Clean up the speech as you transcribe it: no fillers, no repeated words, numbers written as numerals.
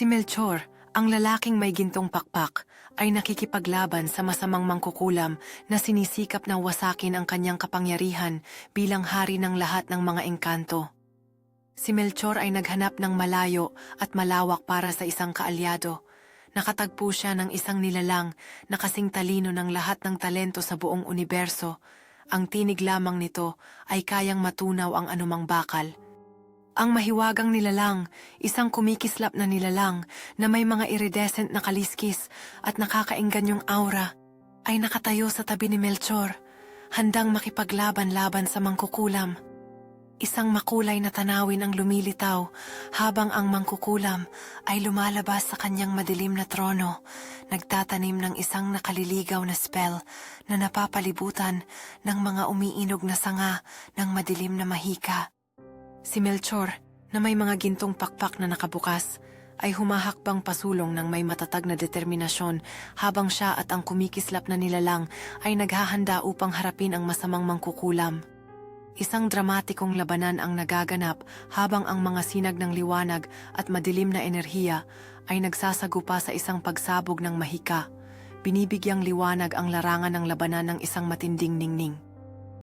Si Melchor, ang lalaking may gintong pakpak, ay nakikipaglaban sa masamang mangkukulam na sinisikap na wasakin ang kanyang kapangyarihan bilang hari ng lahat ng mga engkanto. Si Melchor ay naghanap ng malayo at malawak para sa isang kaalyado. Nakatagpo siya ng isang nilalang na kasing talino ng lahat ng talento sa buong universo. Ang tinig lamang nito ay kayang matunaw ang anumang bakal. Ang mahiwagang nilalang, isang kumikislap na nilalang na may mga iridescent na kaliskis at nakakaingganyong aura, ay nakatayo sa tabi ni Melchor, handang makipaglaban-laban sa mangkukulam. Isang makulay na tanawin ang lumilitaw habang ang mangkukulam ay lumalabas sa kanyang madilim na trono, nagtatanim ng isang nakaliligaw na spell na napapalibutan ng mga umiinog na sanga ng madilim na mahika. Si Melchor, na may mga gintong pakpak na nakabukas, ay humahakbang pasulong ng may matatag na determinasyon habang siya at ang kumikislap na nilalang ay naghahanda upang harapin ang masamang mangkukulam. Isang dramatikong labanan ang nagaganap habang ang mga sinag ng liwanag at madilim na enerhiya ay nagsasagupa sa isang pagsabog ng mahika. Binibigyang liwanag ang larangan ng labanan ng isang matinding ningning.